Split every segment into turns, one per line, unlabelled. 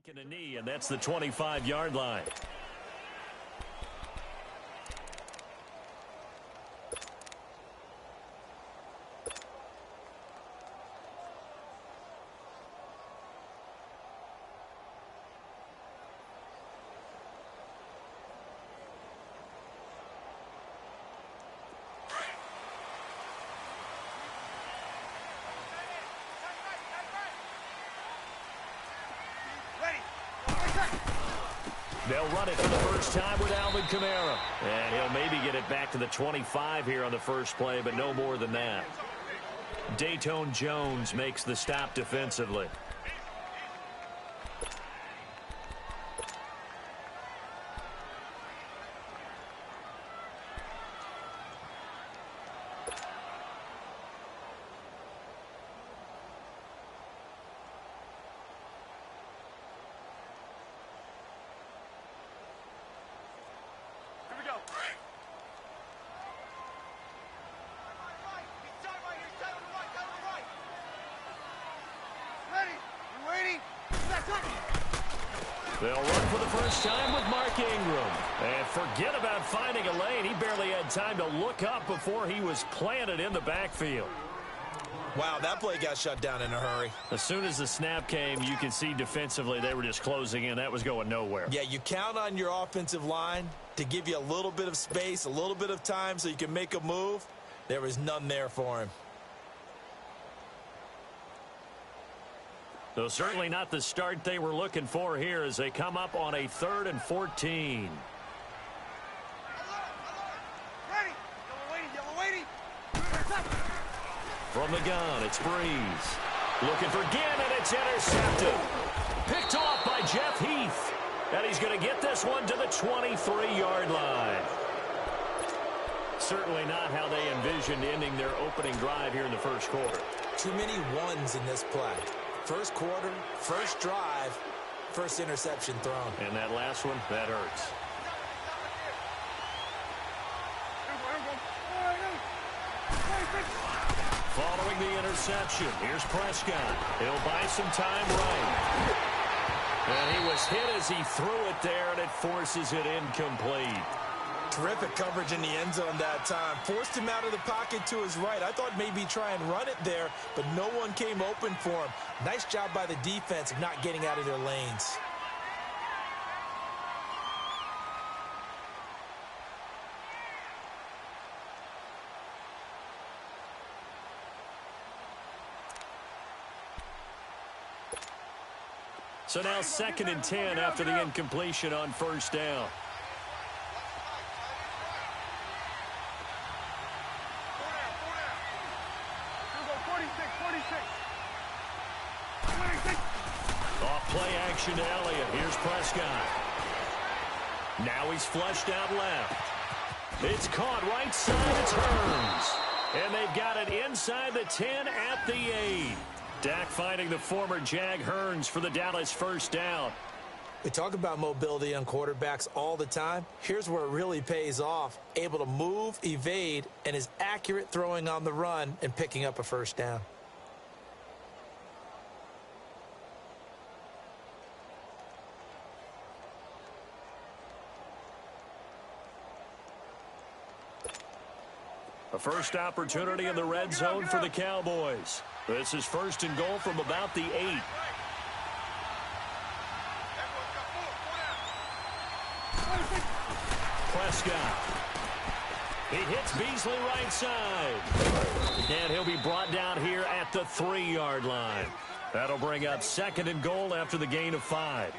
Taking a knee, and that's the 25-yard line. They'll run it for the first time with Alvin Kamara. And he'll maybe get it back to the 25 here on the first play, but no more than that. Dayton Jones makes the stop defensively. They'll run for the first time with Mark Ingram. And forget about finding a lane. He barely had time to look up before he was planted in the backfield.
Wow, that play got shut down in a hurry.
As soon as the snap came, you could see defensively they were just closing in. That was going nowhere.
Yeah, you count on your offensive line to give you a little bit of space, a little bit of time so you can make a move. There was none there for him.
Though certainly not the start they were looking for here as they come up on a 3rd and 14. From the gun, it's Breeze. Looking for Ginn, and it's intercepted. Picked off by Jeff Heath. And he's going to get this one to the 23-yard line. Certainly not how they envisioned ending their opening drive here in the first quarter.
Too many ones in this play. First quarter, first drive, first interception thrown.
And that last one, that hurts. Following the interception, here's Prescott. He'll buy some time right. And he was hit as he threw it there, and it forces it incomplete.
Terrific coverage in the end zone that time. Forced him out of the pocket to his right. I thought maybe try and run it there, but no one came open for him. Nice job by the defense of not getting out of their lanes.
So now 2nd and 10 after the incompletion on first down. Off play action to Elliott. Here's Prescott. Now he's flushed out left. It's caught right side. It's Hurns. And they've got it inside the 10 at the 8. Dak finding the former Jag Hurns for the Dallas first down.
We talk about mobility on quarterbacks all the time. Here's where it really pays off. Able to move, evade, and is accurate throwing on the run and picking up a first down.
A first opportunity in the red zone for the Cowboys. This is 1st and goal from about the 8. Prescott. He hits Beasley right side. And he'll be brought down here at the 3-yard line. That'll bring up 2nd and goal after the gain of 5.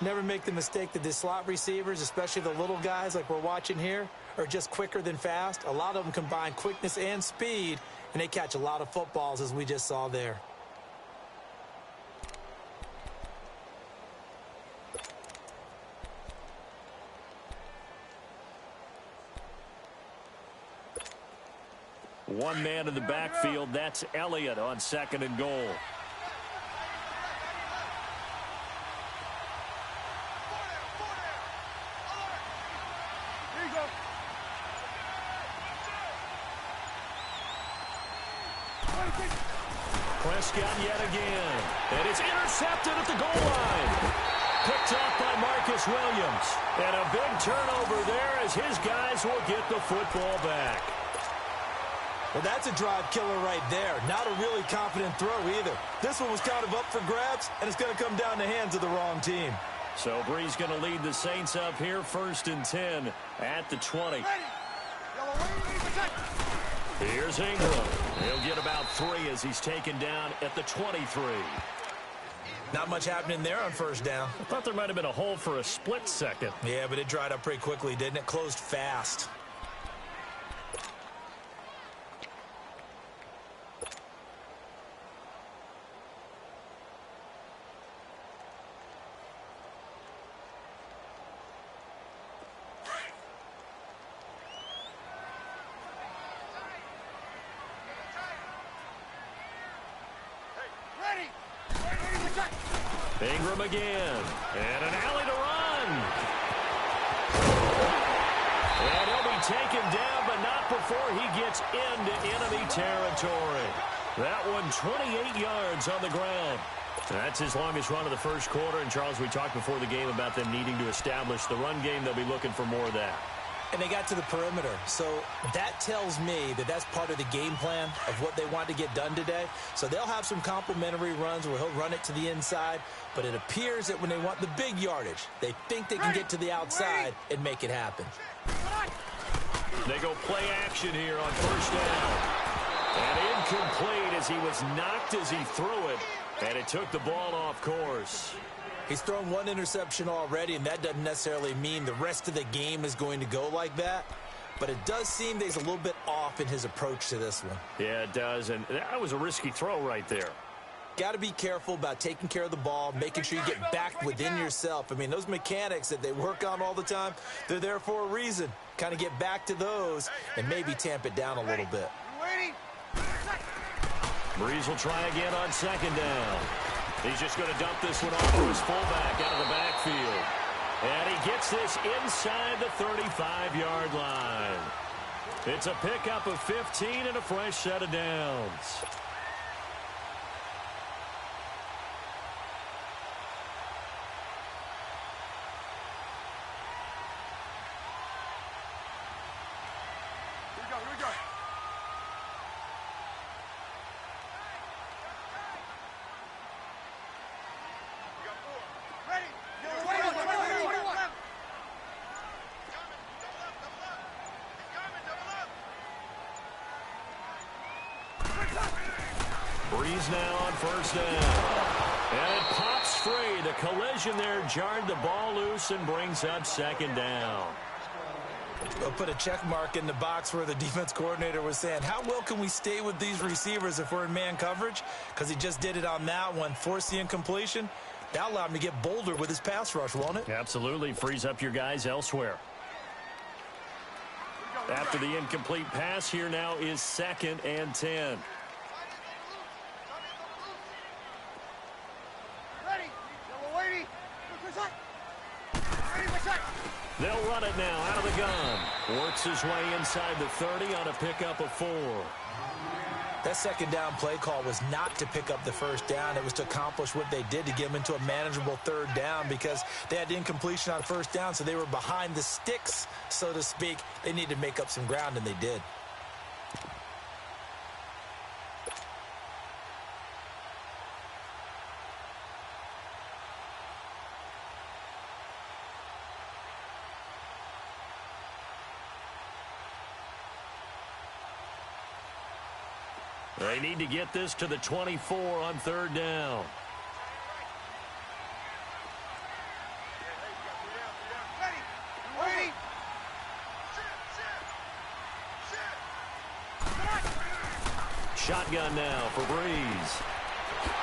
Never make the mistake that the slot receivers, especially the little guys like we're watching here, are just quicker than fast. A lot of them combine quickness and speed, and they catch a lot of footballs, as we just saw there.
One man in the backfield. That's Elliott on 2nd and goal. Prescott yet again. And it's intercepted at the goal line. Picked off by Marcus Williams. And a big turnover there as his guys will get the football back.
Well, that's a drive killer right there. Not a really confident throw either. This one was kind of up for grabs, and it's going to come down the hands of the wrong team.
So Bree's going to lead the Saints up here, 1st and 10 at the 20. Here's Ingram. He'll get about 3 as he's taken down at the 23.
Not much happening there on first down.
I thought there might have been a hole for a split second.
Yeah, but it dried up pretty quickly, didn't it? Closed fast.
Ingram again. And an alley to run. And he'll be taken down, but not before he gets into enemy territory. That one 28 yards on the ground. That's his longest run of the first quarter. And, Charles, we talked before the game about them needing to establish the run game. They'll be looking for more of that.
And they got to the perimeter. So that tells me that that's part of the game plan of what they want to get done today. So they'll have some complementary runs where he'll run it to the inside. But it appears that when they want the big yardage, they think they can get to the outside and make it happen.
They go play action here on first down. And incomplete as he was knocked as he threw it. And it took the ball off course.
He's thrown one interception already, and that doesn't necessarily mean the rest of the game is going to go like that. But it does seem that he's a little bit off in his approach to this one.
Yeah, it does, and that was a risky throw right there.
Got to be careful about taking care of the ball, making sure you get back within yourself. I mean, those mechanics that they work on all the time, they're there for a reason. Kind of get back to those and maybe tamp it down a little bit.
Brees will try again on second down. He's just going to dump this one off to his fullback out of the backfield. And he gets this inside the 35-yard line. It's a pickup of 15 and a fresh set of downs.
Here we go.
Brees now on first down. And it pops free. The collision there jarred the ball loose and brings up second down.
We'll put a check mark in the box where the defense coordinator was saying, how well can we stay with these receivers if we're in man coverage? Because he just did it on that one, forced the incompletion. That'll allow him to get bolder with his pass rush, won't it?
Absolutely. Frees up your guys elsewhere. After the incomplete pass, here now is 2nd and 10. They'll run it now out of the gun. Works his way inside the 30 on a pickup of 4.
That second down play call was not to pick up the first down. It was to accomplish what they did to get them into a manageable third down because they had incompletion on first down, so they were behind the sticks, so to speak. They needed to make up some ground, and they did.
They need to get this to the 24 on third down. Shotgun now for Brees.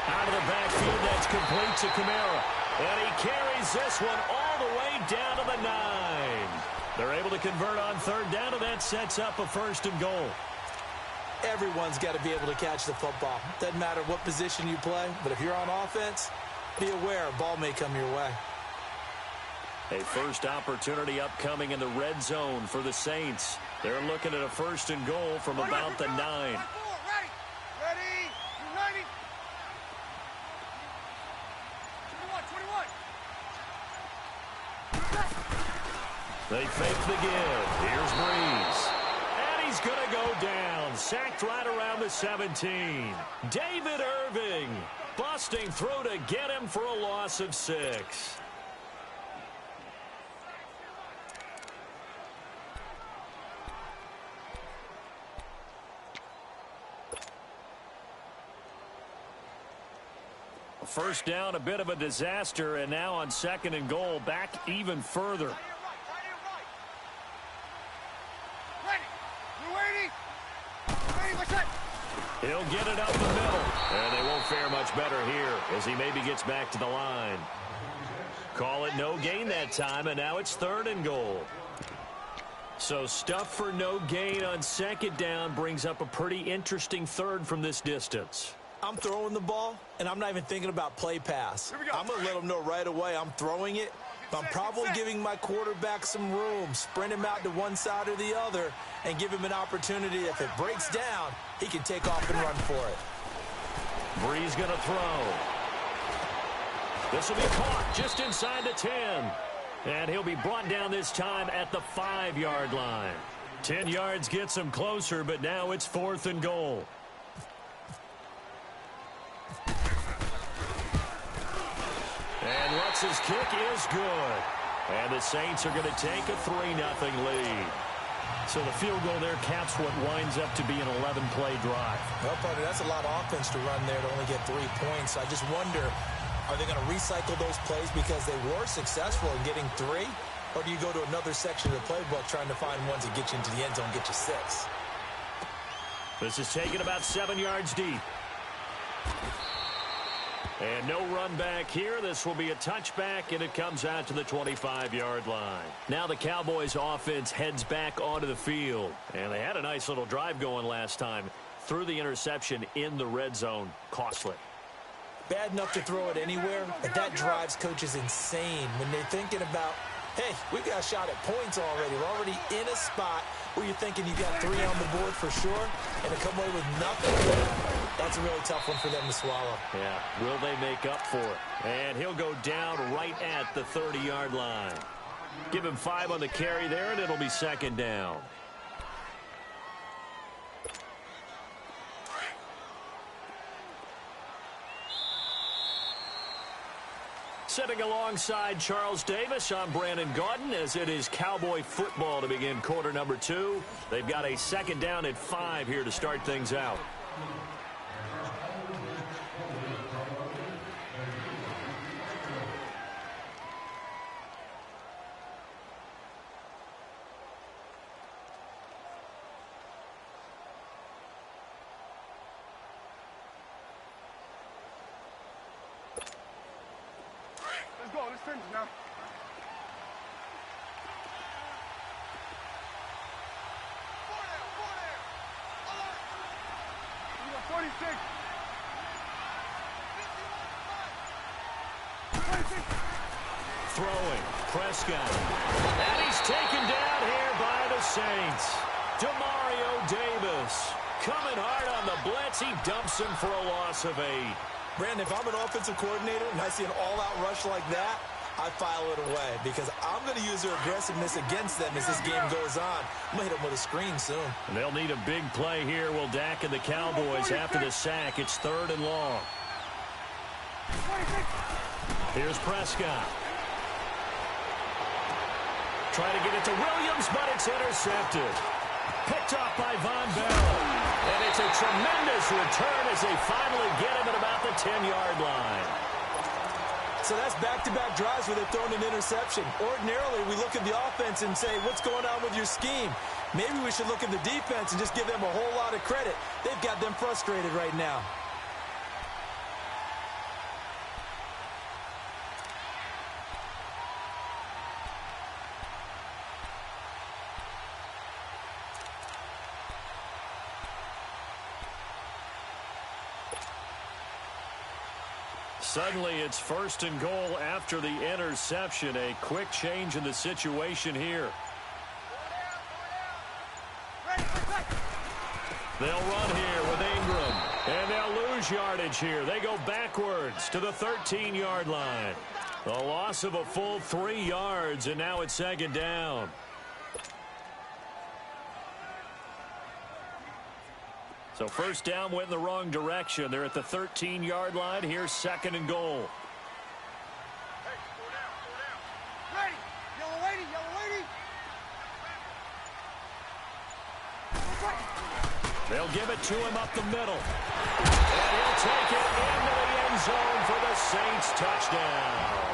Out of the backfield, that's complete to Kamara. And he carries this one all the way down to the 9. They're able to convert on third down, and that sets up a 1st and goal.
Everyone's got to be able to catch the football. Doesn't matter what position you play, but if you're on offense, be aware a ball may come your way.
A first opportunity upcoming in the red zone for the Saints. They're looking at a 1st and goal from about the 9. They fake the give. Here's Breeze. And he's going to go down. Sacked right around the 17. David Irving busting through to get him for a loss of 6. First down, a bit of a disaster, and now on 2nd and goal, back even further. He'll get it up the middle, and they won't fare much better here as he maybe gets back to the line. Call it no gain that time, and now it's 3rd and goal. So stuff for no gain on 2nd down brings up a pretty interesting 3rd from this distance.
I'm throwing the ball, and I'm not even thinking about play pass. I'm going to let them know right away I'm throwing it, but I'm probably giving my quarterback some room, sprint him out to one side or the other, and give him an opportunity. If it breaks down, he can take off and run for it.
Breeze going to throw. This will be caught just inside the 10. And he'll be brought down this time at the 5-yard line. 10 yards gets him closer, but now it's 4th and goal. And Lutz's kick is good. And the Saints are going to take a 3-0 lead. So the field goal there caps what winds up to be an 11-play drive.
Well, partner, that's a lot of offense to run there to only get 3 points. I just wonder, are they going to recycle those plays because they were successful in getting 3? Or do you go to another section of the playbook trying to find ones that get you into the end zone, get you 6?
This is taken about 7 yards deep. And no run back here. This will be a touchback, and it comes out to the 25-yard line. Now the Cowboys offense heads back onto the field. And they had a nice little drive going last time. Threw the interception in the red zone. Costly.
Bad enough to throw it anywhere, but that drives coaches insane when they're thinking about, hey, we got a shot at points already. We're already in a spot where you're thinking you got 3 on the board for sure, and to come away with nothing, that's a really tough one for them to swallow.
Yeah, will they make up for it? And he'll go down right at the 30-yard line. Give him 5 on the carry there, and it'll be 2nd down. Sitting alongside Charles Davis, I'm Brandon Gaudin, as it is Cowboy football to begin quarter number 2. They've got a 2nd down at 5 here to start things out.
Let's go. Let's finish now. 46.
Throwing, Prescott. And he's taken down here by the Saints. Demario Davis coming hard on the blitz. He dumps him for a loss of 8.
Brandon, if I'm an offensive coordinator and I see an all-out rush like that, I file it away because I'm going to use their aggressiveness against them as this game goes on. I'm going to hit them with a screen soon.
And they'll need a big play here. Will Dak and the Cowboys after the sack. It's 3rd and long. Here's Prescott. Trying to get it to Williams, but it's intercepted. Picked off by Von Bell. And it's a tremendous return as they finally get him at about the 10-yard line.
So that's back-to-back drives where they've thrown an interception. Ordinarily, we look at the offense and say, what's going on with your scheme? Maybe we should look at the defense and just give them a whole lot of credit. They've got them frustrated right now.
Suddenly, it's 1st and goal after the interception. A quick change in the situation here. They'll run here with Ingram, and they'll lose yardage here. They go backwards to the 13-yard line. A loss of a full 3 yards, and now it's second down. So first down went in the wrong direction. They're at the 13-yard line. Here's second and goal.
Hey, go down. Ready. Yellow lady, yellow lady.
They'll give it to him up the middle. And he'll take it into the end zone for the Saints touchdown.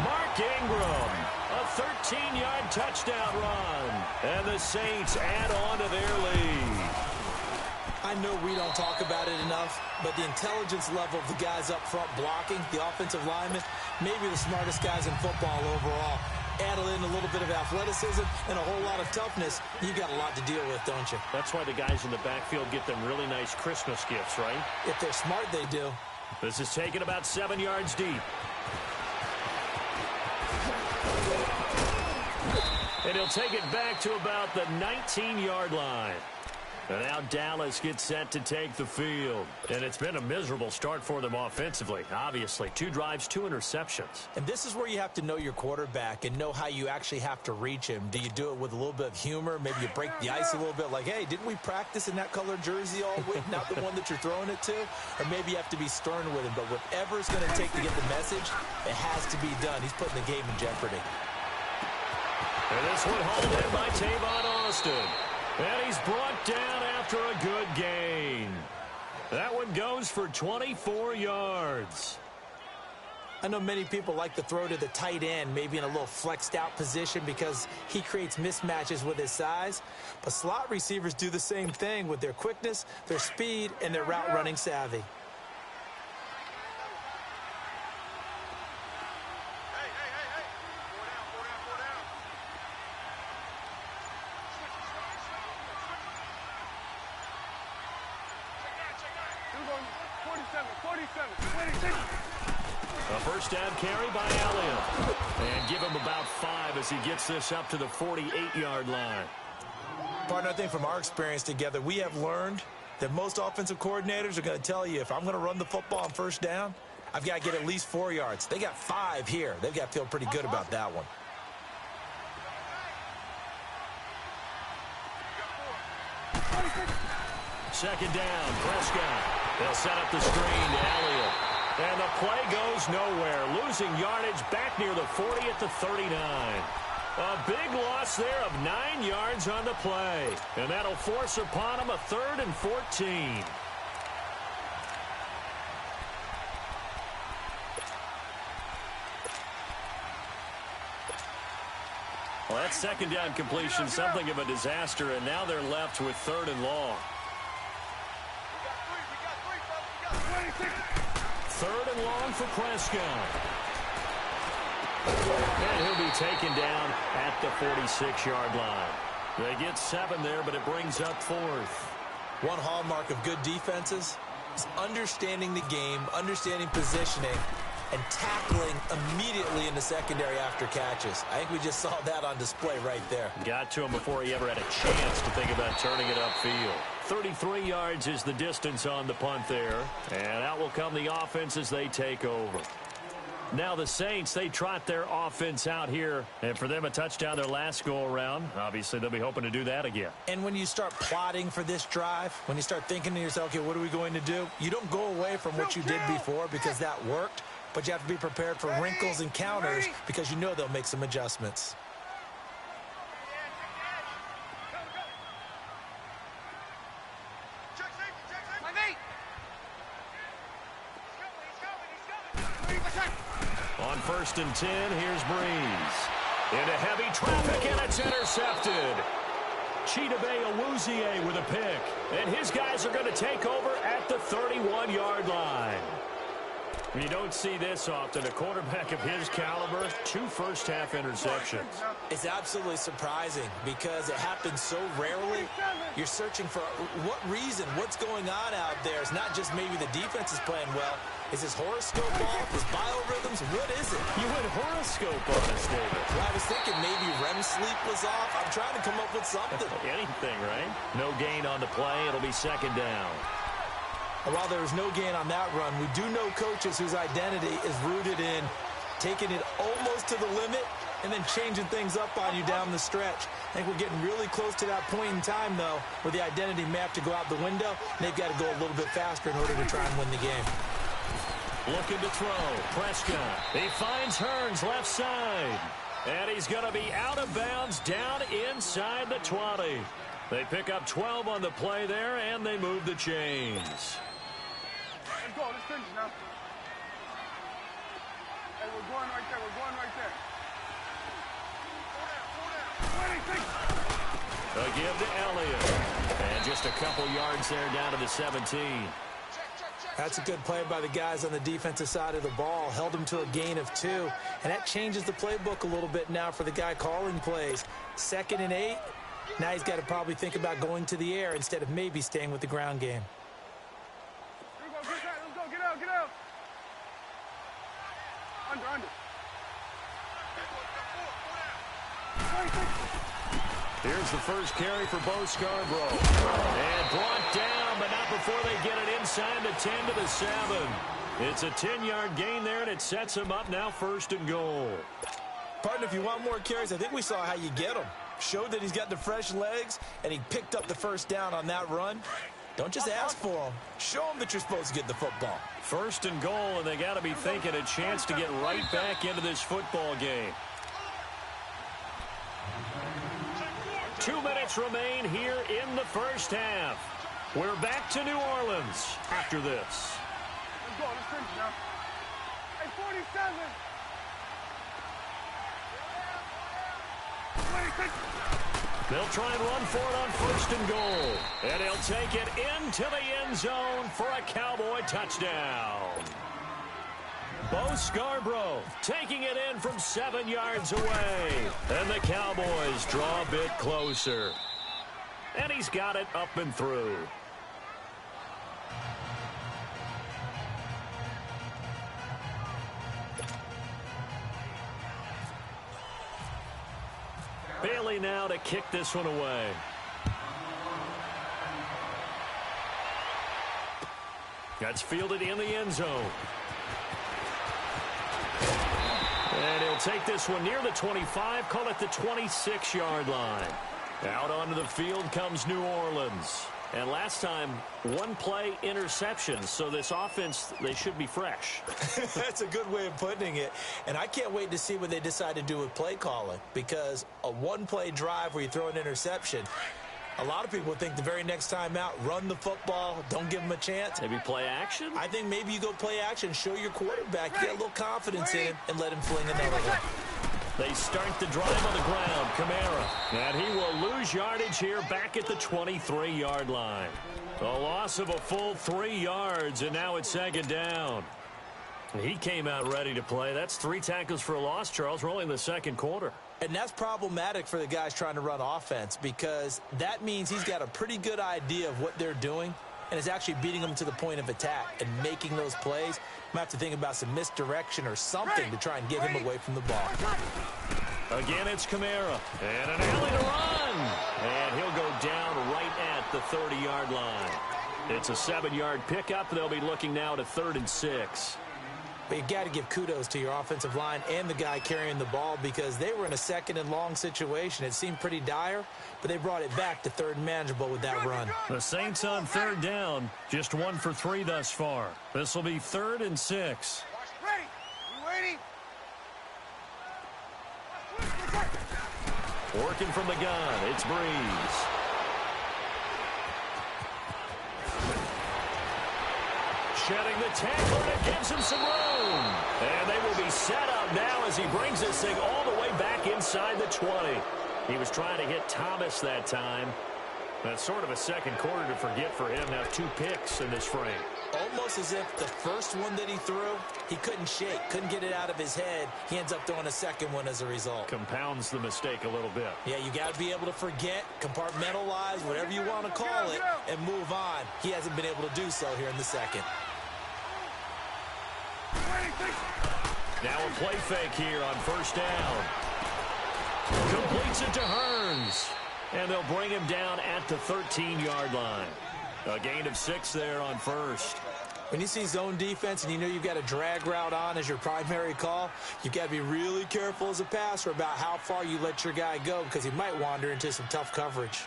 Mark Ingram, a 13-yard touchdown run. And the Saints add on to their lead.
I know we don't talk about it enough, but the intelligence level of the guys up front blocking, the offensive linemen, maybe the smartest guys in football overall. Add in a little bit of athleticism and a whole lot of toughness, you got a lot to deal with, don't you?
That's why the guys in the backfield get them really nice Christmas gifts, right?
If they're smart, they do.
This is taken about 7 yards deep. And he'll take it back to about the 19-yard line. And now Dallas gets set to take the field. And it's been a miserable start for them offensively, obviously. 2 drives, 2 interceptions.
And this is where you have to know your quarterback and know how you actually have to reach him. Do you do it with a little bit of humor? Maybe you break the ice a little bit like, hey, didn't we practice in that colored jersey all week? Not the one that you're throwing it to? Or maybe you have to be stern with him. But whatever it's going to take to get the message, it has to be done. He's putting the game in jeopardy.
And this one hauled in by Tavon Austin. And he's brought down after a good gain. That one goes for 24 yards.
I know many people like to throw to the tight end, maybe in a little flexed out position because he creates mismatches with his size. But slot receivers do the same thing with their quickness, their speed, and their route running savvy.
A first down carry by Elliott. And give him about 5 as he gets this up to the 48-yard line.
Partner, I think from our experience together, we have learned that most offensive coordinators are going to tell you, if I'm going to run the football on first down, I've got to get at least 4 yards. They got 5 here. They've got to feel pretty good about that one.
Second down, Prescott. They'll set up the screen to Elliott. And the play goes nowhere. Losing yardage back near the 40 at the 39. A big loss there of 9 yards on the play. And that'll force upon him a 3rd and 14. Well, that second down completion, something of a disaster, and now they're left with 3rd and long. 3rd and long for Prescott. And he'll be taken down at the 46-yard line. They get 7 there, but it brings up 4th.
One hallmark of good defenses is understanding the game, understanding positioning, and tackling immediately in the secondary after catches. I think we just saw that on display right there.
Got to him before he ever had a chance to think about turning it upfield. 33 yards is the distance on the punt there. And out will come the offense as they take over. Now the Saints, they trot their offense out here. And for them, a touchdown their last go-around. Obviously, they'll be hoping to do that again.
And when you start plotting for this drive, when you start thinking to yourself, okay, what are we going to do? You don't go away from what you did before because that worked. But you have to be prepared for wrinkles and counters because you know they'll make some adjustments.
On 1st and 10, here's Breeze. Into heavy traffic, and it's intercepted. Chidobe Awuzie with a pick. And his guys are going to take over at the 31-yard line. You don't see this often. A quarterback of his caliber, 2 first-half interceptions.
It's absolutely surprising because it happens so rarely. You're searching for what reason, what's going on out there. It's not just maybe the defense is playing well. Is this horoscope off? Is biorhythms? What is it?
You went horoscope on us, David.
Well, I was thinking maybe REM sleep was off. I'm trying to come up with something.
Anything, right? No gain on the play. It'll be second down.
And while there was no gain on that run, we do know coaches whose identity is rooted in taking it almost to the limit and then changing things up on you down the stretch. I think we're getting really close to that point in time, though, where the identity map to go out the window, and they've got to go a little bit faster in order to try and win the game.
Looking to throw. Prescott. He finds Hearns left side. And he's going to be out of bounds down inside the 20. They pick up 12 on the play there, and they move the chains.
Let's go. Let's finish now. Hey, we're going right there. We're going right there.
A give to Elliott. And just a couple yards there down to the 17.
That's a good play by the guys on the defensive side of the ball. Held him to a gain of 2. And that changes the playbook a little bit now for the guy calling plays. 2nd and 8. Now he's got to probably think about going to the air instead of maybe staying with the ground game.
Here we go. Let's go. Get out. Get out. Under.
Here's the first carry for Bo Scarborough. And brought down, but not before they get it inside the 10 to the 7. It's a 10-yard gain there, and it sets him up now 1st and goal.
Partner, if you want more carries, I think we saw how you get them. Showed that he's got the fresh legs, and he picked up the first down on that run. Don't just ask for them. Show them that you're supposed to get the football.
1st and goal, and they got to be thinking a chance to get right back into this football game. 2 minutes remain here in the first half. We're back to New Orleans after this.
Let's go. Let's finish now. Hey, 47. 26.
They'll try and run for it on 1st and goal. And he'll take it into the end zone for a Cowboy touchdown. Bo Scarborough taking it in from 7 yards away. And the Cowboys draw a bit closer. And he's got it up and through. Bailey now to kick this one away. That's fielded in the end zone. And he'll take this one near the 25, call it the 26-yard line. Out onto the field comes New Orleans. And last time, 1 play interception, so this offense, they should be fresh.
That's a good way of putting it. And I can't wait to see what they decide to do with play calling, because a 1-play drive where you throw an interception, a lot of people think the very next time out, run the football, don't give them a chance.
Maybe play action?
I think maybe you go play action, show your quarterback, get a little confidence in him, and let him fling another one.
They start the drive on the ground. Kamara. And he will lose yardage here back at the 23-yard line. A loss of a full 3 yards, and now it's 2nd down. He came out ready to play. That's 3 tackles for a loss, Charles. We're only in the 2nd quarter.
And that's problematic for the guys trying to run offense, because that means he's got a pretty good idea of what they're doing and is actually beating them to the point of attack and making those plays. Might have to think about some misdirection or something to try and get him away from the ball.
Again, it's Kamara. And an alley to run. And he'll go down right at the 30-yard line. It's a 7-yard pickup. They'll be looking now to 3rd and 6.
But you got to give kudos to your offensive line and the guy carrying the ball, because they were in a 2nd and long situation. It seemed pretty dire, but they brought it back to 3rd and manageable with that run.
The Saints on 3rd down, just 1 for 3 thus far. This will be 3rd and 6.
Ready? You ready?
Working from the gun, it's Breeze. Shedding the tackle, and it gives him some room. And they will be set up now as he brings this thing all the way back inside the 20. He was trying to hit Thomas that time. That's sort of a 2nd quarter to forget for him. Now 2 picks in this frame.
Almost as if the first one that he threw, he couldn't shake, couldn't get it out of his head. He ends up throwing a 2nd one as a result.
Compounds the mistake a little bit.
Yeah, you got to be able to forget, compartmentalize, whatever you want to call it, and move on. He hasn't been able to do so here in the 2nd.
Now a play fake here on 1st down. Completes it to Hearns. And they'll bring him down at the 13-yard line. A gain of 6 there on 1st.
When you see zone defense and you know you've got a drag route on as your primary call, you've got to be really careful as a passer about how far you let your guy go because he might wander into some tough coverage.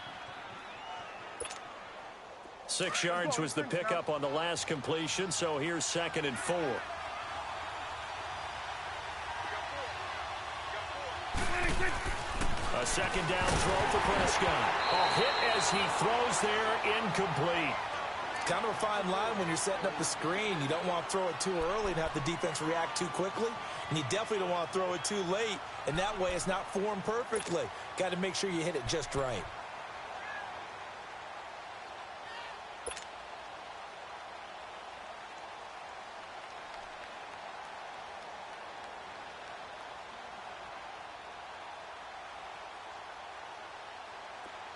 6 yards was the pickup on the last completion, so here's 2nd and 4. A 2nd down throw for Prescott. A hit as he throws there, incomplete.
Kind of a fine line when you're setting up the screen. You don't want to throw it too early and have the defense react too quickly. And you definitely don't want to throw it too late. And that way it's not formed perfectly. Got to make sure you hit it just right.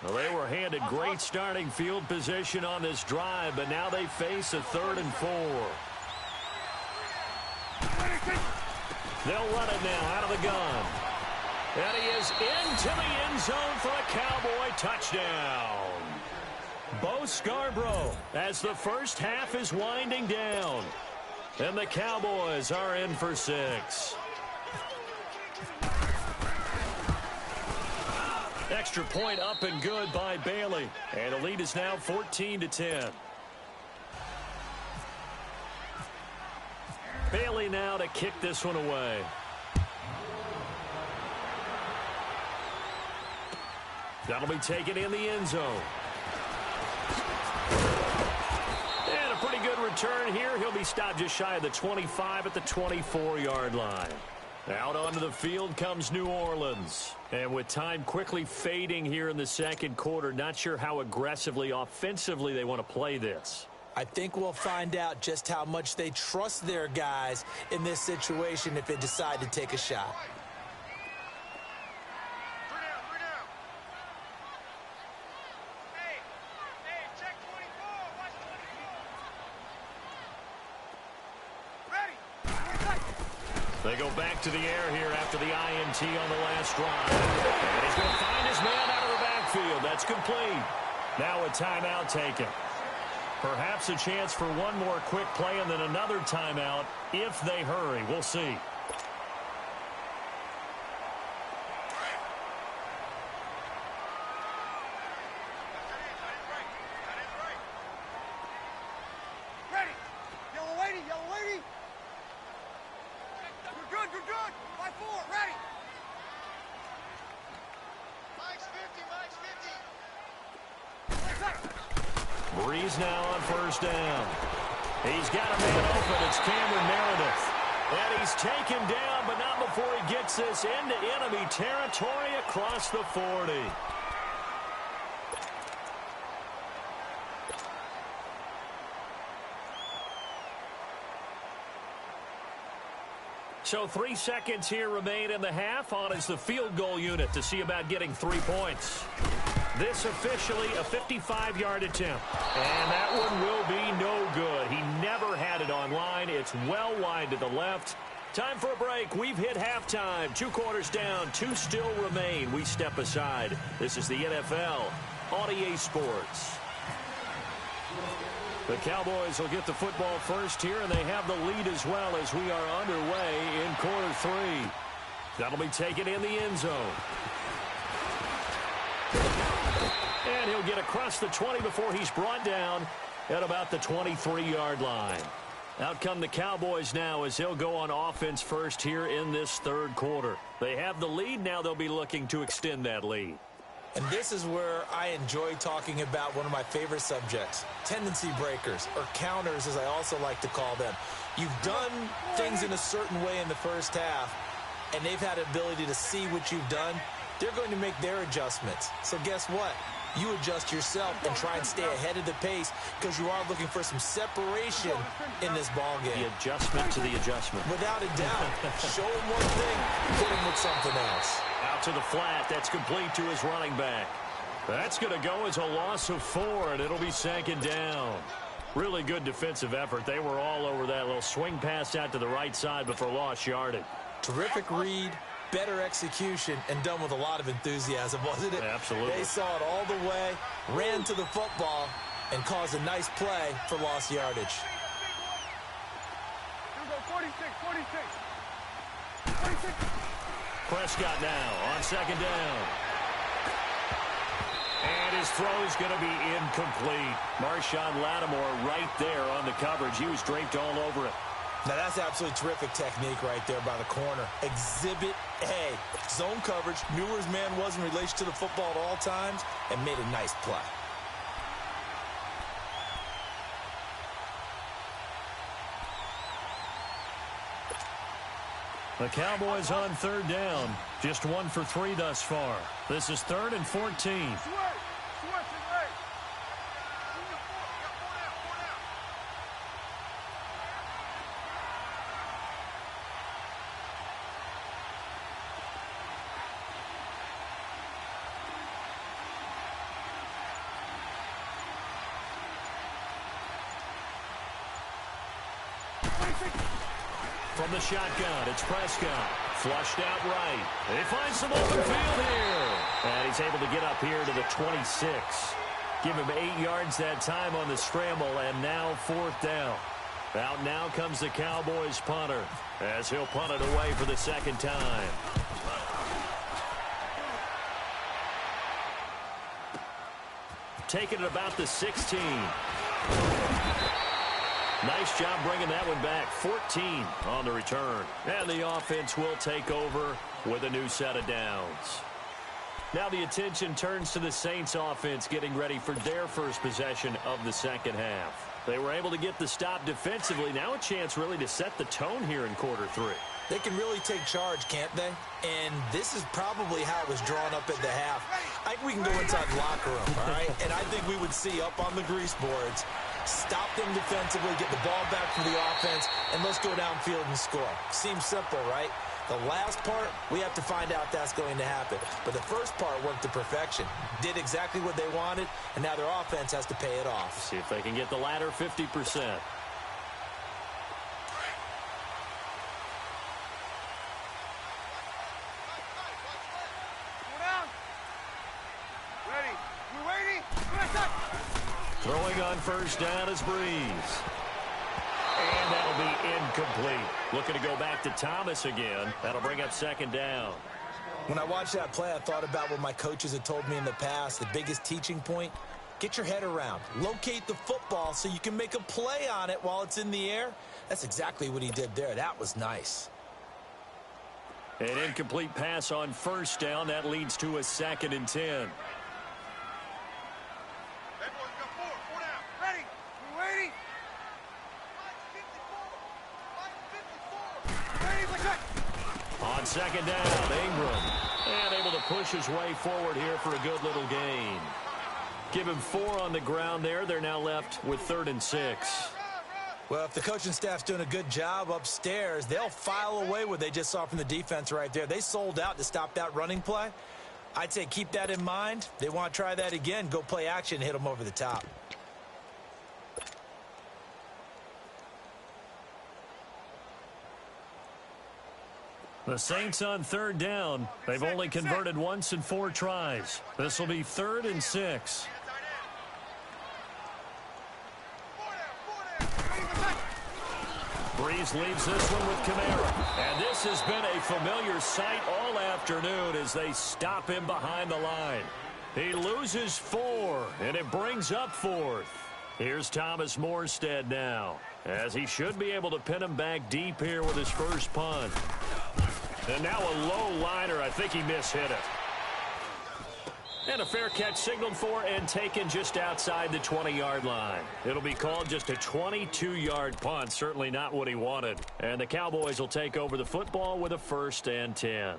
Well, they were handed great starting field position on this drive, but now they face a 3rd and 4. They'll run it now out of the gun. And he is into the end zone for a Cowboy touchdown. Bo Scarborough as the first half is winding down. And the Cowboys are in for 6. Extra point up and good by Bailey. And the lead is now 14-10. Bailey now to kick this one away. That'll be taken in the end zone. And a pretty good return here. He'll be stopped just shy of the 25 at the 24-yard line. Out onto the field comes New Orleans. And with time quickly fading here in the second quarter, not sure how aggressively, offensively they want to play this.
I think we'll find out just how much they trust their guys in this situation if they decide to take a shot.
Check 24. Watch 24. Ready.
They go back to the air here after the INT on the last drive. And he's going to find his man out of the backfield. That's complete. Now a timeout taken. Perhaps a chance for one more quick play and then another timeout if they hurry. We'll see.
Ready. Yellow lady, yellow lady. You're good. 5-4, ready. Mike's 50.
Breeze now on first down. He's got a man open. It's Cameron Meredith. And he's taken down, but not before he gets this into enemy territory across the 40. So 3 seconds here remain in the half. On is the field goal unit to see about getting 3 points. This officially a 55-yard attempt. And that one will be no good. He never had it on line. It's well wide to the left. Time for a break. We've hit halftime. 2 quarters down. 2 still remain. We step aside. This is the NFL on EA Sports. The Cowboys will get the football first here, and they have the lead as well as we are underway in quarter 3. That'll be taken in the end zone. And he'll get across the 20 before he's brought down at about the 23-yard line. Out come the Cowboys now as they'll go on offense first here in this third quarter. They have the lead. Now they'll be looking to extend that lead.
And this is where I enjoy talking about one of my favorite subjects, tendency breakers, or counters as I also like to call them. You've done things in a certain way in the first half, and they've had the ability to see what you've done. They're going to make their adjustments. So guess what? You adjust yourself and try and stay ahead of the pace because you are looking for some separation in this ball game.
The adjustment to the adjustment.
Without a doubt. Show him one thing, hit him with something else.
Out to the flat. That's complete to his running back. That's going to go as a loss of 4, and it'll be second down. Really good defensive effort. They were all over that little swing pass out to the right side, but for lost yardage.
Terrific read, better execution, and done with a lot of enthusiasm, wasn't it?
Absolutely.
They saw it all the way, ran to the football, and caused a nice play for lost yardage.
Prescott now on second down. And his throw is going to be incomplete. Marshawn Lattimore right there on the coverage. He was draped all over it.
Now, that's absolutely terrific technique right there by the corner. Exhibit A. Zone coverage, knew where his man was in relation to the football at all times, and made a nice play.
The Cowboys on third down. Just 1 for 3 thus far. This is 3rd and 14. From the shotgun, it's Prescott. Flushed out right. He finds some open field here. And he's able to get up here to the 26. Give him 8 yards that time on the scramble, and now 4th down. Out now comes the Cowboys punter, as he'll punt it away for the second time. Taking it about the 16. Nice job bringing that one back. 14 on the return. And the offense will take over with a new set of downs. Now the attention turns to the Saints offense getting ready for their first possession of the second half. They were able to get the stop defensively. Now a chance really to set the tone here in quarter 3.
They can really take charge, can't they? And this is probably how it was drawn up at the half. I think we can go inside the locker room, all right? And I think we would see up on the grease boards, stop them defensively, get the ball back for the offense, and let's go downfield and score. Seems simple, right? The last part, we have to find out that's going to happen. But the first part worked to perfection. Did exactly what they wanted, and now their offense has to pay it off.
See if they can get the latter 50%. Throwing on first down is Breeze. And that'll be incomplete. Looking to go back to Thomas again. That'll bring up second down.
When I watched that play, I thought about what my coaches had told me in the past. The biggest teaching point, get your head around. Locate the football so you can make a play on it while it's in the air. That's exactly what he did there. That was nice.
An incomplete pass on first down. That leads to a 2nd and 10. On second down, Ingram. And able to push his way forward here for a good little gain. Give him 4 on the ground there. They're now left with 3rd and 6.
Well, if the coaching staff's doing a good job upstairs, they'll file away what they just saw from the defense right there. They sold out to stop that running play. I'd say keep that in mind. They want to try that again. Go play action, hit them over the top.
The Saints on third down. They've only converted once in 4 tries. This will be 3rd and 6. Breeze leaves this one with Kamara. And this has been a familiar sight all afternoon as they stop him behind the line. He loses 4, and it brings up 4th. Here's Thomas Morstead now, as he should be able to pin him back deep here with his first punt. And now a low liner. I think he mishit it. And a fair catch signaled for and taken just outside the 20-yard line. It'll be called just a 22-yard punt. Certainly not what he wanted. And the Cowboys will take over the football with a 1st and 10.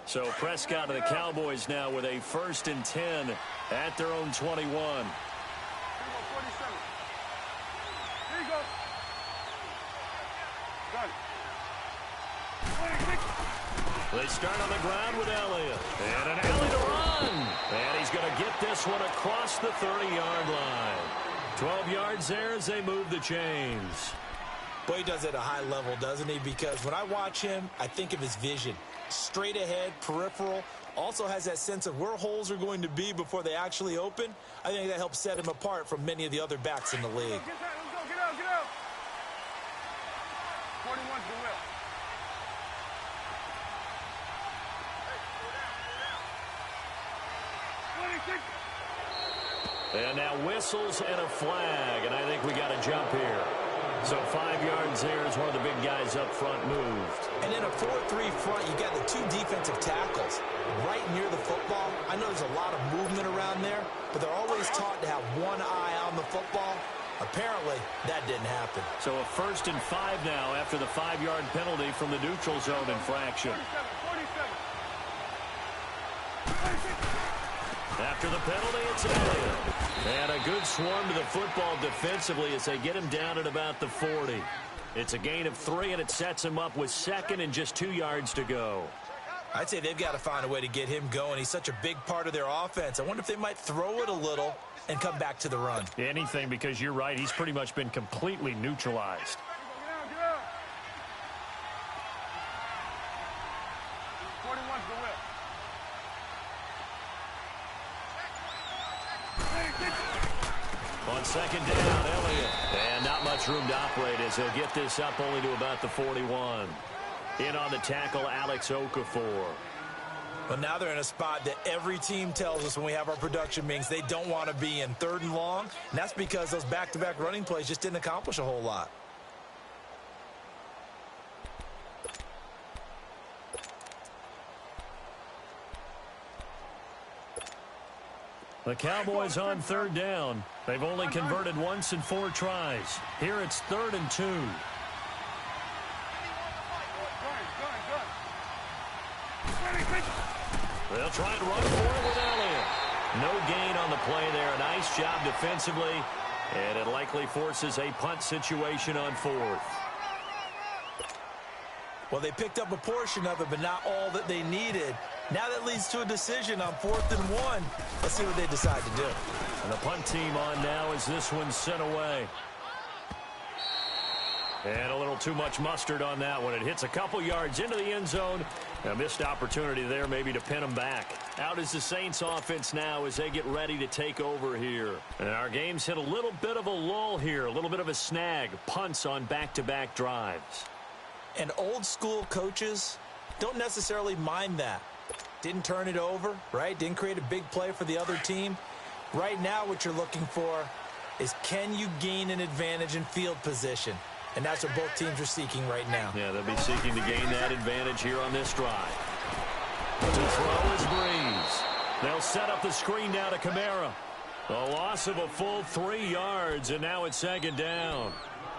So Prescott and the Cowboys now with a 1st and 10 at their own 21. They start on the ground with Elliott. And an alley to run. And he's going to get this one across the 30-yard line. 12 yards there as they move the chains.
Boy, he does it at a high level, doesn't he? Because when I watch him, I think of his vision. Straight ahead, peripheral. Also has that sense of where holes are going to be before they actually open. I think that helps set him apart from many of the other backs in the league.
And now whistles and a flag, and I think we got a jump here. So 5 yards there as one of the big guys up front moved.
And in a 4-3 front, you got the 2 defensive tackles right near the football. I know there's a lot of movement around there, but they're always taught to have one eye on the football. Apparently, that didn't happen.
So a 1st and 5 now after the 5-yard penalty from the neutral zone infraction. After the penalty, it's Elliott. And a good swarm to the football defensively as they get him down at about the 40. It's a gain of 3, and it sets him up with 2nd and just 2 yards to go.
I'd say they've got to find a way to get him going. He's such a big part of their offense. I wonder if they might throw it a little and come back to the run.
Anything, because you're right. He's pretty much been completely neutralized. On 2nd down, Elliott. And not much room to operate as he'll get this up only to about the 41. In on the tackle, Alex Okafor.
But now they're in a spot that every team tells us when we have our production meetings they don't want to be in, 3rd and long. And that's because those back-to-back running plays just didn't accomplish a whole lot.
The Cowboys on 3rd down. They've only converted once in 4 tries. Here it's 3rd and 2. They'll try and run for it with Elliott. No gain on the play there. A nice job defensively. And it likely forces a punt situation on 4th.
Well, they picked up a portion of it, but not all that they needed. Now that leads to a decision on 4th and 1. Let's see what they decide to do.
And the punt team on now as this one's sent away. And a little too much mustard on that one. It hits a couple yards into the end zone. A missed opportunity there maybe to pin them back. Out is the Saints offense now as they get ready to take over here. And our game's hit a little bit of a lull here. A little bit of a snag. Punts on back-to-back drives.
And old-school coaches don't necessarily mind that. Didn't turn it over, right? Didn't create a big play for the other team. Right now what you're looking for is can you gain an advantage in field position? And that's what both teams are seeking right now.
Yeah, they'll be seeking to gain that advantage here on this drive. To throw is Breeze. They'll set up the screen down to Kamara. A loss of a full 3 yards, and now it's 2nd down.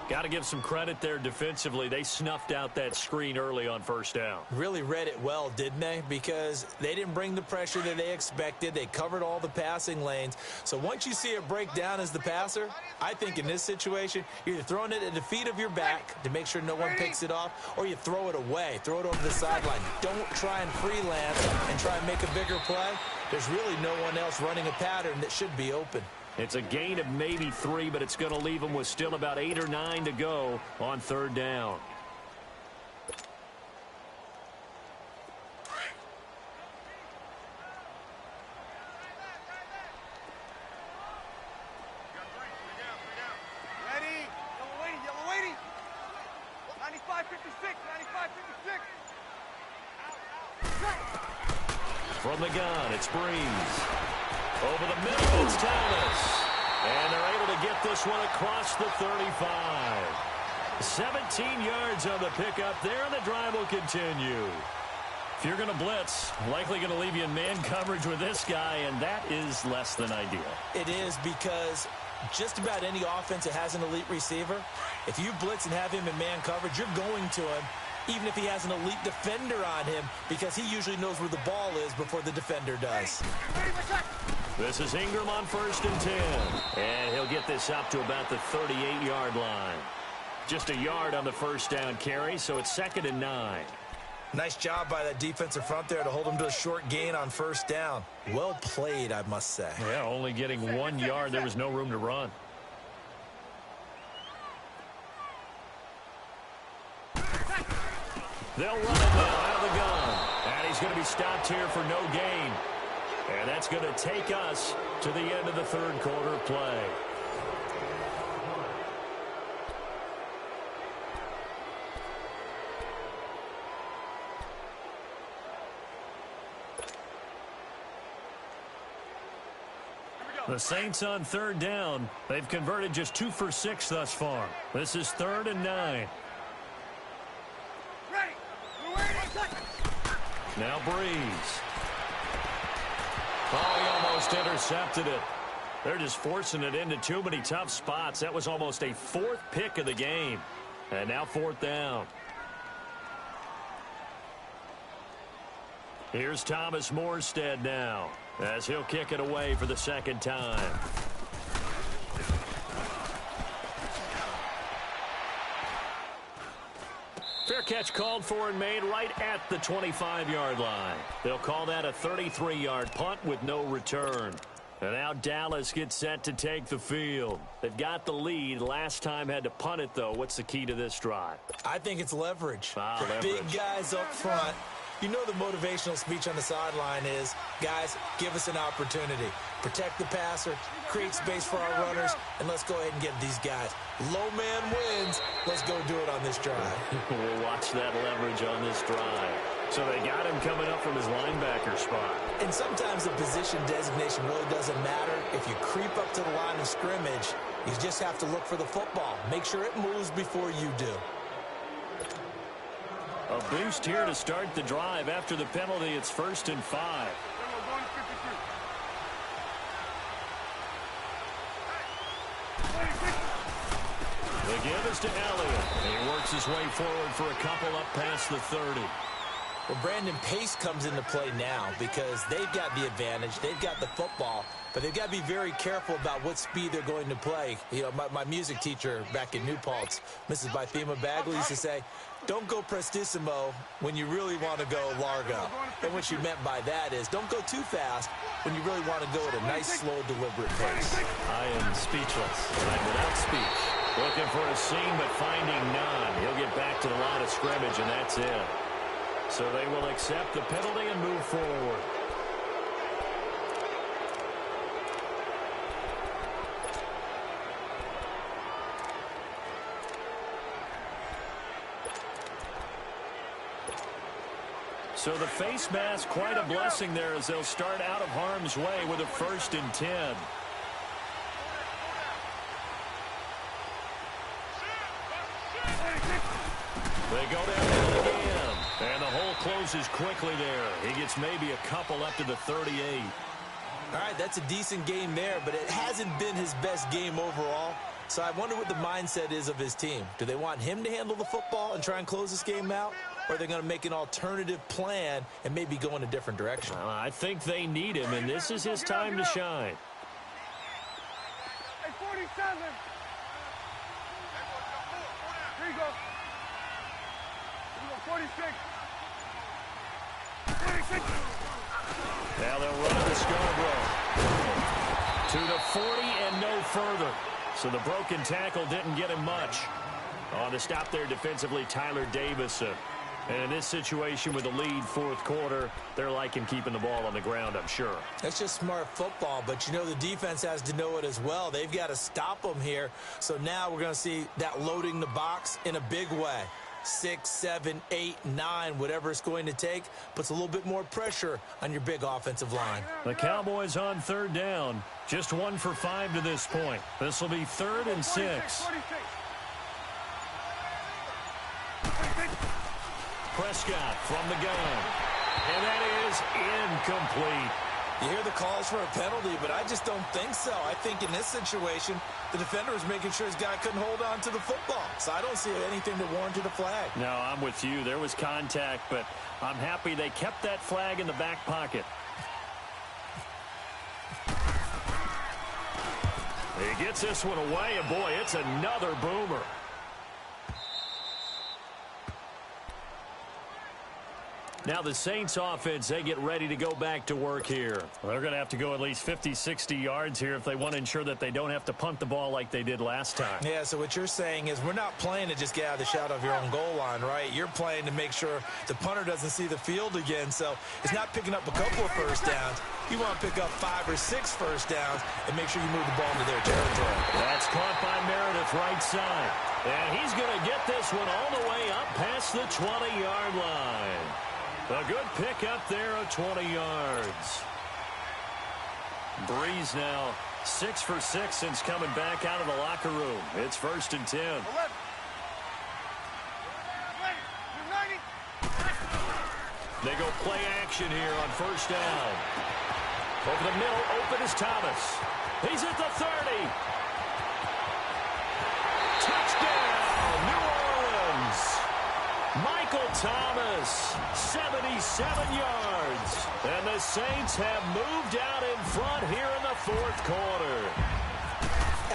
Got to give some credit there defensively. They snuffed out that screen early on 1st down.
Really read it well, didn't they? Because they didn't bring the pressure that they expected. They covered all the passing lanes. So once you see it break down as the passer, I think in this situation, you're either throwing it at the feet of your back to make sure no one picks it off, or you throw it away. Throw it over the sideline. Don't try and freelance and try and make a bigger play. There's really no one else running a pattern that should be open.
It's a gain of maybe 3, but it's going to leave them with still about 8 or 9 to go on 3rd down.
Ready? Yellow lady. 95-56, 95-56.
From the gun, it's Breeze. Over the middle, it's Thomas. And they're able to get this one across the 35. 17 yards on the pickup there, and the drive will continue. If you're going to blitz, likely going to leave you in man coverage with this guy, and that is less than ideal.
It is because just about any offense that has an elite receiver, if you blitz and have him in man coverage, you're going to him, even if he has an elite defender on him, because he usually knows where the ball is before the defender does.
This is Ingram on 1st and 10. And he'll get this up to about the 38-yard line. Just a yard on the 1st down carry, so it's 2nd and 9.
Nice job by that defensive front there to hold him to a short gain on 1st down. Well played, I must say.
Yeah, only getting 1 yard. There was no room to run. They'll run it now out of the gun. And he's going to be stopped here for no gain. And that's going to take us to the end of the 3rd quarter of play. The Saints on 3rd down. They've converted just 2 for 6 thus far. This is 3rd and 9.
Ready. We're waiting.
Now Breeze. Oh, he almost intercepted it. They're just forcing it into too many tough spots. That was almost a 4th pick of the game. And now 4th down. Here's Thomas Morstead now, as he'll kick it away for the 2nd time. Fair catch called for and made right at the 25-yard line. They'll call that a 33-yard punt with no return. And now Dallas gets set to take the field. They've got the lead. Last time had to punt it, though. What's the key to this drive?
I think it's leverage.
Leverage.
Big guys up front. You know the motivational speech on the sideline is, guys, give us an opportunity. Protect the passer, create space for our runners, and let's go ahead and get these guys. Low man wins. Let's go do it on this drive.
We'll watch that leverage on this drive. So they got him coming up from his linebacker spot.
And sometimes the position designation really doesn't matter. If you creep up to the line of scrimmage, you just have to look for the football. Make sure it moves before you do.
A boost here to start the drive. After the penalty, it's 1st and 5. The give is to Elliott. He works his way forward for a couple up past the 30.
Well, Brandon, pace comes into play now because they've got the advantage. They've got the football, but they've got to be very careful about what speed they're going to play. You know, my music teacher back in New Paltz, Mrs. Bythema Bagley, used to say, don't go prestissimo when you really want to go largo. And what she meant by that is don't go too fast when you really want to go at a nice, slow, deliberate pace.
I am speechless. I'm without speech. Looking for a seam, but finding none. He'll get back to the line of scrimmage, and that's it. So they will accept the penalty and move forward. So the face mask, quite a blessing there as they'll start out of harm's way with a 1st and 10. They go down again, and the hole closes quickly there. He gets maybe a couple up to the 38.
All right, that's a decent game there, but it hasn't been his best game overall. So I wonder what the mindset is of his team. Do they want him to handle the football and try and close this game out? Or are they going to make an alternative plan and maybe go in a different direction?
I think they need him, and this is his time to shine.
Hey, 47. Here you go. 46. 46.
Now they'll run to Scarborough. To the 40 and no further. So the broken tackle didn't get him much. On the stop there defensively, Tyler Davison. And in this situation with the lead 4th quarter, they're liking keeping the ball on the ground, I'm sure.
That's just smart football, but you know the defense has to know it as well. They've got to stop them here. So now we're going to see that loading the box in a big way. 6, 7, 8, 9, whatever it's going to take, puts a little bit more pressure on your big offensive line.
The Cowboys on 3rd down. Just 1 for 5 to this point. This will be 3rd and 6. Prescott from the gun. And that is incomplete.
You hear the calls for a penalty, but I just don't think so. I think in this situation, the defender was making sure his guy couldn't hold on to the football. So I don't see anything that warranted a flag.
No, I'm with you. There was contact, but I'm happy they kept that flag in the back pocket. He gets this one away, and boy, it's another boomer. Now the Saints offense, they get ready to go back to work here. They're going to have to go at least 50, 60 yards here if they want to ensure that they don't have to punt the ball like they did last time.
Yeah, so what you're saying is we're not playing to just get out of the shot of your own goal line, right? You're playing to make sure the punter doesn't see the field again. So it's not picking up a couple of first downs. You want to pick up 5 or 6 first downs and make sure you move the ball into their territory.
That's caught by Meredith right side. And he's going to get this one all the way up past the 20-yard line. A good pick up there of 20 yards. Breeze now 6 for 6 since coming back out of the locker room. It's 1st and 10.
11.
They go play action here on 1st down. Over the middle, open is Thomas. He's at the 30. Touchdown, New Orleans. Michael Thomas, 77 yards. And the Saints have moved out in front here in the fourth quarter.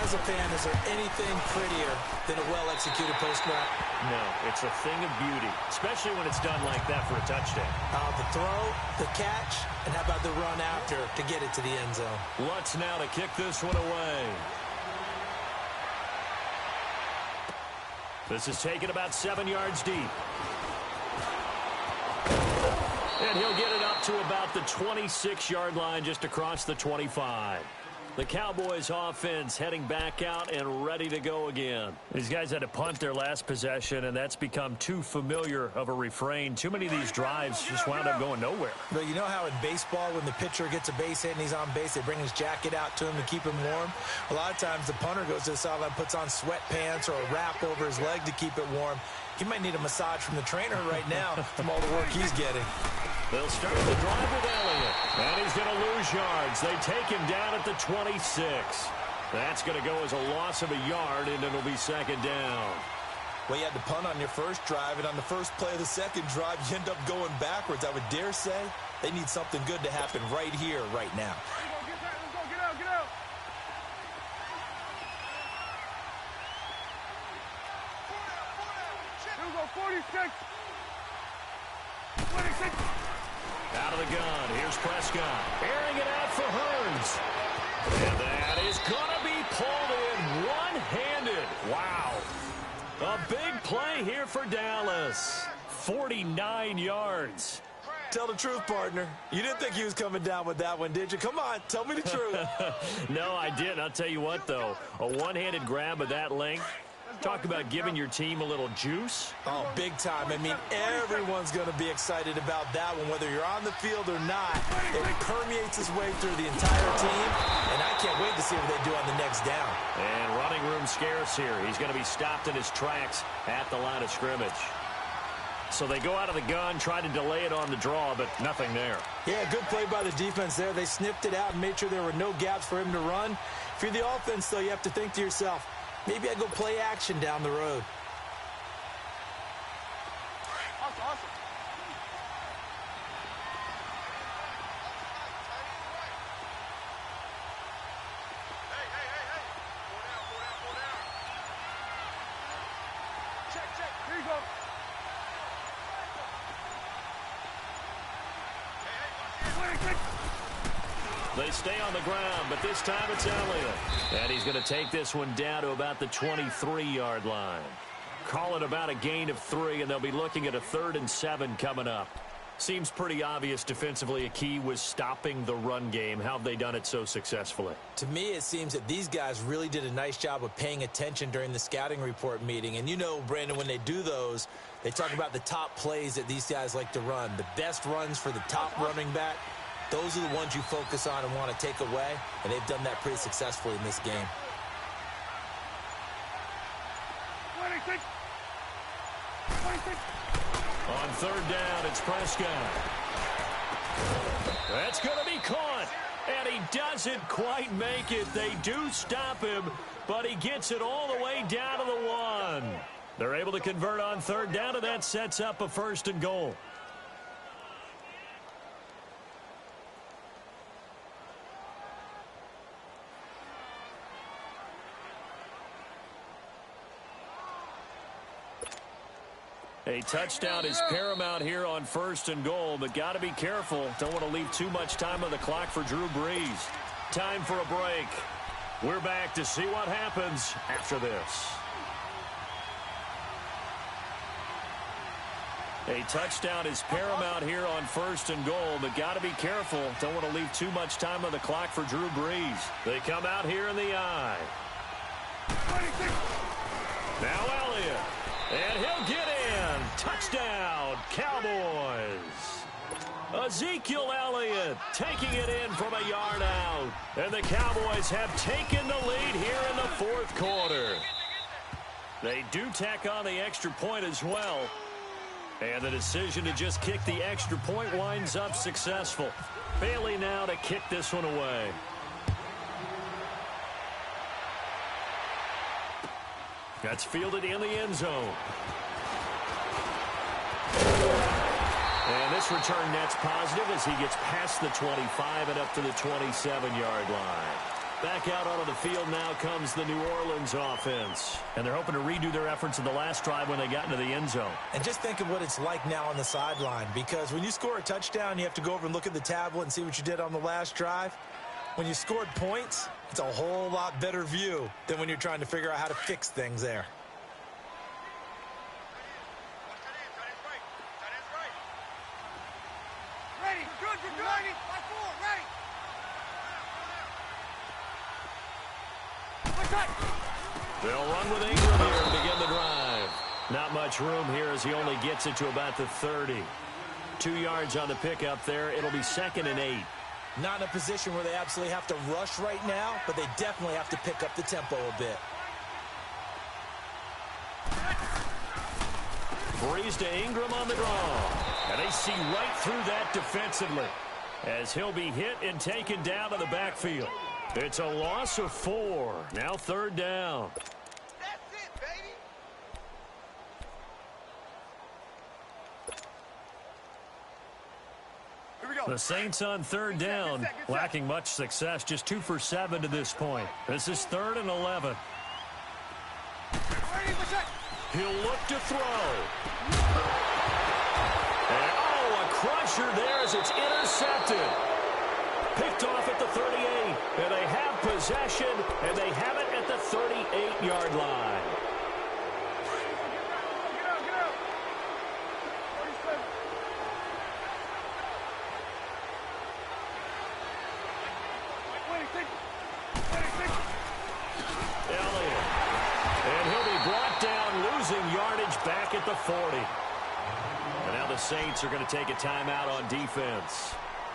As a fan, is there anything prettier than a well-executed post route?
No, it's a thing of beauty, especially when it's done like that for a touchdown.
The throw, the catch, and how about the run after to get it to the end zone?
Lutz now to kick this one away. This is taken about 7 yards deep. And he'll get it up to about the 26-yard line just across the 25. The Cowboys offense heading back out and ready to go again. These guys had to punt their last possession, and that's become too familiar of a refrain. Too many of these drives just wound up going nowhere.
But you know how in baseball, when the pitcher gets a base hit and he's on base, they bring his jacket out to him to keep him warm? A lot of times the punter goes to the sideline, puts on sweatpants or a wrap over his leg to keep it warm. He might need a massage from the trainer right now from all the work he's getting.
They'll start the drive with Elliott. And he's going to lose yards. They take him down at the 26. That's going to go as a loss of a yard, and it'll be second down.
Well, you had to punt on your first drive, and on the first play of the second drive, you end up going backwards. I would dare say they need something good to happen right here, right now.
Let's go, get out, get out. 46. 26.
Out of the gun. Here's Prescott. Airing it out for Hearns. And that is going to be pulled in one-handed. Wow. A big play here for Dallas. 49 yards.
Tell the truth, partner. You didn't think he was coming down with that one, did you? Come on, tell me the truth.
No, I didn't. I'll tell you what, though. A one-handed grab of that length. Talk about giving your team a little juice.
Oh, big time. I mean, everyone's going to be excited about that one, whether you're on the field or not. It permeates its way through the entire team, and I can't wait to see what they do on the next down.
And running room scarce here. He's going to be stopped in his tracks at the line of scrimmage. So they go out of the gun, try to delay it on the draw, but nothing there.
Yeah, good play by the defense there. They sniffed it out and made sure there were no gaps for him to run. If you're the offense, though, you have to think to yourself, maybe I go play action down the road.
Awesome. Hey. Go down. Check. Here you go. Hey.
They stay on the ground, but this time it's Elliott. And he's going to take this one down to about the 23-yard line. Call it about a gain of 3, and they'll be looking at a 3rd and 7 coming up. Seems pretty obvious defensively a key was stopping the run game. How have they done it so successfully?
To me, it seems that these guys really did a nice job of paying attention during the scouting report meeting. And you know, Brandon, when they do those, they talk about the top plays that these guys like to run. The best runs for the top running back. Those are the ones you focus on and want to take away, and they've done that pretty successfully in this game.
26.
On 3rd down, it's Prescott. That's going to be caught, and he doesn't quite make it. They do stop him, but he gets it all the way down to the 1. They're able to convert on 3rd down, and that sets up a 1st and goal. A touchdown is paramount here on 1st and goal, but got to be careful. Don't want to leave too much time on the clock for Drew Brees. Time for a break. We're back to see what happens after this. A touchdown is paramount here on 1st and goal, but got to be careful. Don't want to leave too much time on the clock for Drew Brees. They come out here in the eye.
26.
Now Elliott. And he'll get in. Touchdown, Cowboys. Ezekiel Elliott taking it in from a yard out. And the Cowboys have taken the lead here in the fourth quarter. They do tack on the extra point as well. And the decision to just kick the extra point winds up successful. Bailey now to kick this one away. That's fielded in the end zone. And this return net's positive as he gets past the 25 and up to the 27-yard line. Back out onto the field now comes the New Orleans offense. And they're hoping to redo their efforts in the last drive when they got into the end zone.
And just think of what it's like now on the sideline, because when you score a touchdown, you have to go over and look at the tablet and see what you did on the last drive. When you scored points, it's a whole lot better view than when you're trying to figure out how to fix things there.
Ready, good, we're ready. By four, ready.
They'll run with Ingram here to begin the drive. Not much room here as he only gets it to about the 30. 2 yards on the pickup there. It'll be 2nd and 8.
Not in a position where they absolutely have to rush right now, but they definitely have to pick up the tempo a bit.
Breeze to Ingram on the draw. And they see right through that defensively as he'll be hit and taken down to the backfield. It's a loss of 4. Now 3rd down.
That's it, baby. Here we go.
The Saints on 3rd down, lacking much success, just 2 for 7 to this point. This is 3rd and 11.
Ready,
He'll look to throw. And, oh, a crusher there as it's intercepted. Picked off at the 38. And they have possession, and they have it at the 38-yard line.
Get out. 47.
Elliott. And he'll be brought down, losing yardage back at the 40. And now the Saints are going to take a timeout on defense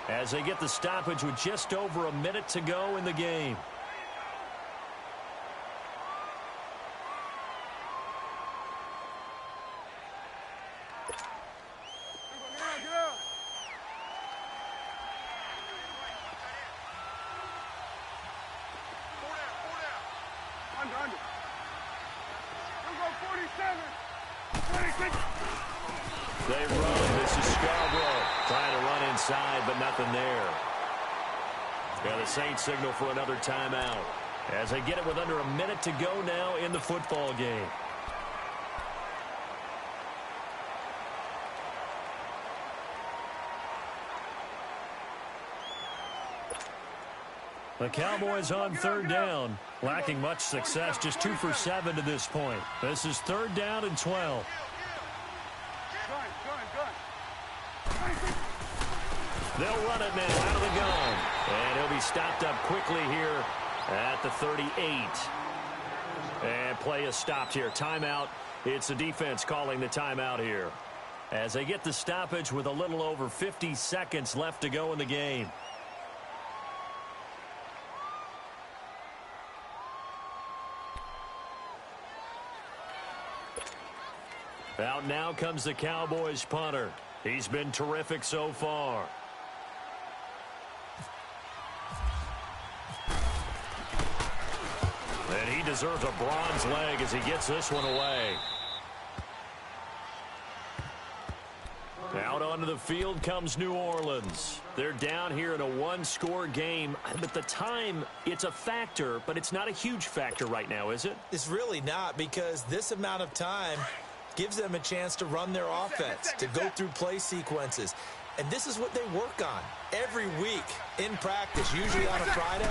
as they get the stoppage with just over a minute to go in the game.
Get out. Under. We'll go 47. 26.
They run. This is Scarborough trying to run inside, but nothing there. Yeah, the Saints signal for another timeout as they get it with under a minute to go now in the football game. The Cowboys on 3rd down, lacking much success, just 2 for 7 to this point. This is 3rd down and 12. They'll run it now out of the gun. And he'll be stopped up quickly here at the 38. And play is stopped here. Timeout. It's the defense calling the timeout here as they get the stoppage with a little over 50 seconds left to go in the game. Out now comes the Cowboys punter. He's been terrific so far. And he deserves a bronze leg as he gets this one away. Out onto the field comes New Orleans. They're down here in a one-score game, but the time, it's a factor, but it's not a huge factor right now, is it?
It's really not, because this amount of time gives them a chance to run their offense, to go through play sequences. And this is what they work on every week in practice, usually on a Friday.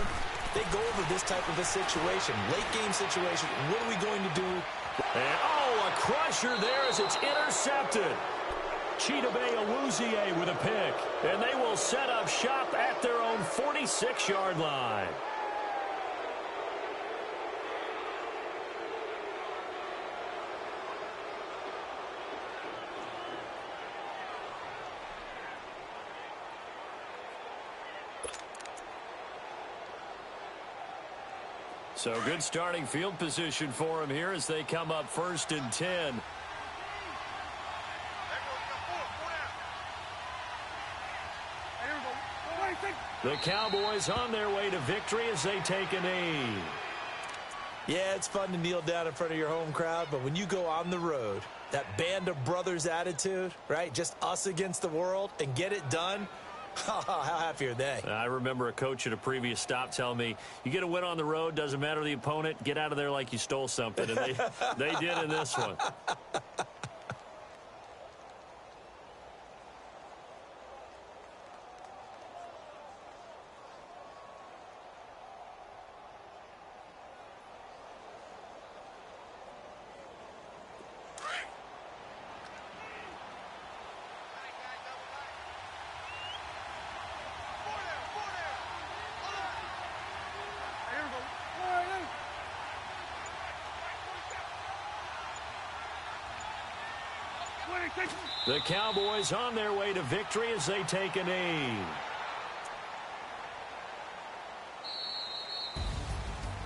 They go over this type of a situation, late-game situation. What are we going to do?
And, oh, a crusher there as it's intercepted. Chidobe Awuzie with a pick. And they will set up shop at their own 46-yard line. So good starting field position for him here as they come up 1st and 10. The Cowboys on their way to victory as they take a knee.
Yeah, it's fun to kneel down in front of your home crowd, but when you go on the road, that band of brothers attitude, right? Just us against the world and get it done. How happy are they?
I remember a coach at a previous stop telling me, you get a win on the road, doesn't matter the opponent, get out of there like you stole something. And they did in this one. The Cowboys on their way to victory as they take a knee.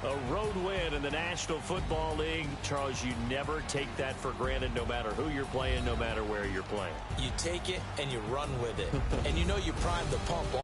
A road win in the National Football League. Charles, you never take that for granted no matter who you're playing, no matter where you're playing.
You take it and you run with it. And you know you primed the pump